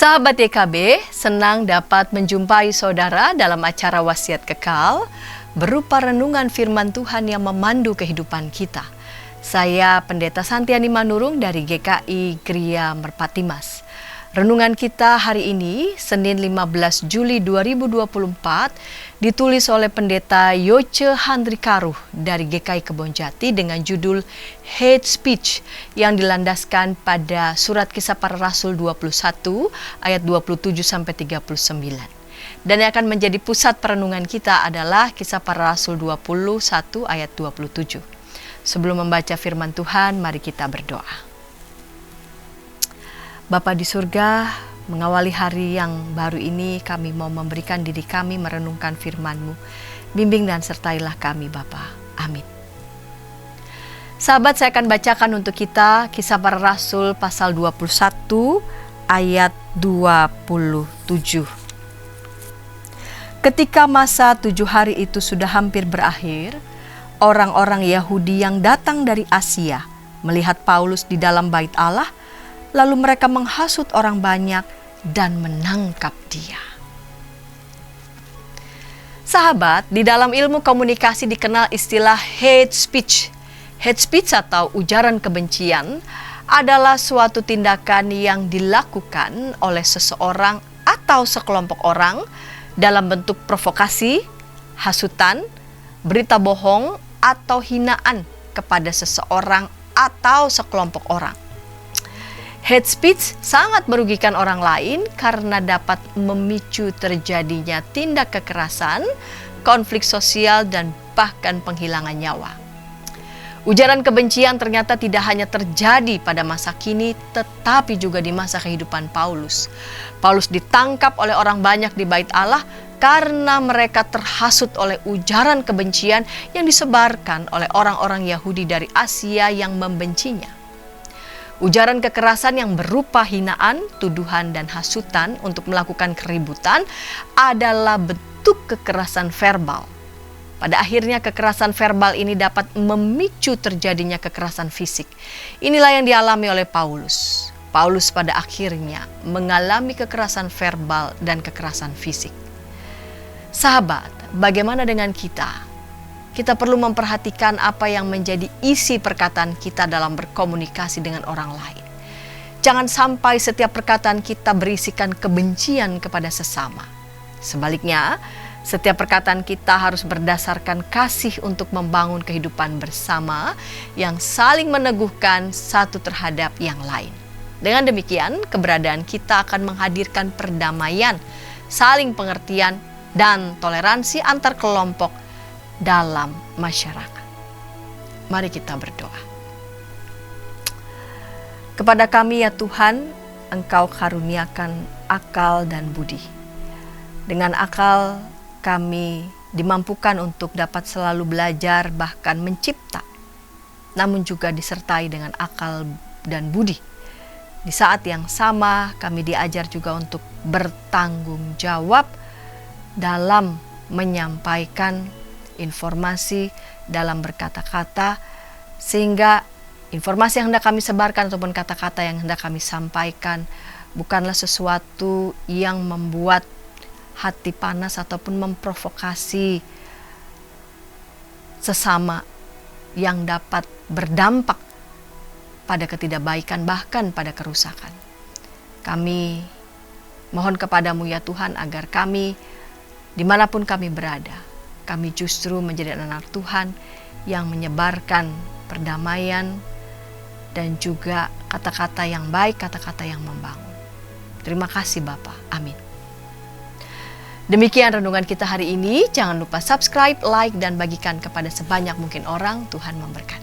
Sahabat YKB, senang dapat menjumpai saudara dalam acara Wasiat Kekal berupa renungan firman Tuhan yang memandu kehidupan kita. Saya Pendeta Santiani Manurung dari GKI Gria Merpati Mas. Renungan kita hari ini, Senin 15 Juli 2024, ditulis oleh Pendeta Yoce Handrikaruh dari GKI Kebonjati dengan judul Hate Speech yang dilandaskan pada Surat Kisah Para Rasul 21 ayat 27-39. Dan yang akan menjadi pusat perenungan kita adalah Kisah Para Rasul 21 ayat 27. Sebelum membaca firman Tuhan, mari kita berdoa. Bapa di surga, mengawali hari yang baru ini kami mau memberikan diri kami merenungkan firman-Mu. Bimbing dan sertailah kami Bapa. Amin. Sahabat, saya akan bacakan untuk kita Kisah Para Rasul pasal 21 ayat 27. Ketika masa 7 hari itu sudah hampir berakhir, orang-orang Yahudi yang datang dari Asia melihat Paulus di dalam bait Allah, lalu mereka menghasut orang banyak dan menangkap dia. Sahabat, di dalam ilmu komunikasi dikenal istilah hate speech. Hate speech atau ujaran kebencian adalah suatu tindakan yang dilakukan oleh seseorang atau sekelompok orang dalam bentuk provokasi, hasutan, berita bohong, atau hinaan kepada seseorang atau sekelompok orang. Hate speech sangat merugikan orang lain karena dapat memicu terjadinya tindak kekerasan, konflik sosial, dan bahkan penghilangan nyawa. Ujaran kebencian ternyata tidak hanya terjadi pada masa kini, tetapi juga di masa kehidupan Paulus. Paulus ditangkap oleh orang banyak di bait Allah karena mereka terhasut oleh ujaran kebencian yang disebarkan oleh orang-orang Yahudi dari Asia yang membencinya. Ujaran kekerasan yang berupa hinaan, tuduhan, dan hasutan untuk melakukan keributan adalah bentuk kekerasan verbal. Pada akhirnya kekerasan verbal ini dapat memicu terjadinya kekerasan fisik. Inilah yang dialami oleh Paulus. Paulus pada akhirnya mengalami kekerasan verbal dan kekerasan fisik. Sahabat, bagaimana dengan kita? Kita perlu memperhatikan apa yang menjadi isi perkataan kita dalam berkomunikasi dengan orang lain. Jangan sampai setiap perkataan kita berisikan kebencian kepada sesama. Sebaliknya, setiap perkataan kita harus berdasarkan kasih untuk membangun kehidupan bersama yang saling meneguhkan satu terhadap yang lain. Dengan demikian, keberadaan kita akan menghadirkan perdamaian, saling pengertian, dan toleransi antar kelompok dalam masyarakat. Mari kita berdoa. Kepada kami ya Tuhan, Engkau karuniakan akal dan budi. Dengan akal kami dimampukan untuk dapat selalu belajar bahkan mencipta, namun juga disertai dengan akal dan budi. Di saat yang sama kami diajar juga untuk bertanggung jawab dalam menyampaikan informasi, dalam berkata-kata, sehingga informasi yang hendak kami sebarkan ataupun kata-kata yang hendak kami sampaikan bukanlah sesuatu yang membuat hati panas ataupun memprovokasi sesama yang dapat berdampak pada ketidakbaikan bahkan pada kerusakan. Kami mohon kepadamu ya Tuhan agar kami dimanapun kami berada, kami justru menjadi anak Tuhan yang menyebarkan perdamaian dan juga kata-kata yang baik, kata-kata yang membangun. Terima kasih Bapa. Amin. Demikian renungan kita hari ini. Jangan lupa subscribe, like, dan bagikan kepada sebanyak mungkin orang. Tuhan memberkati.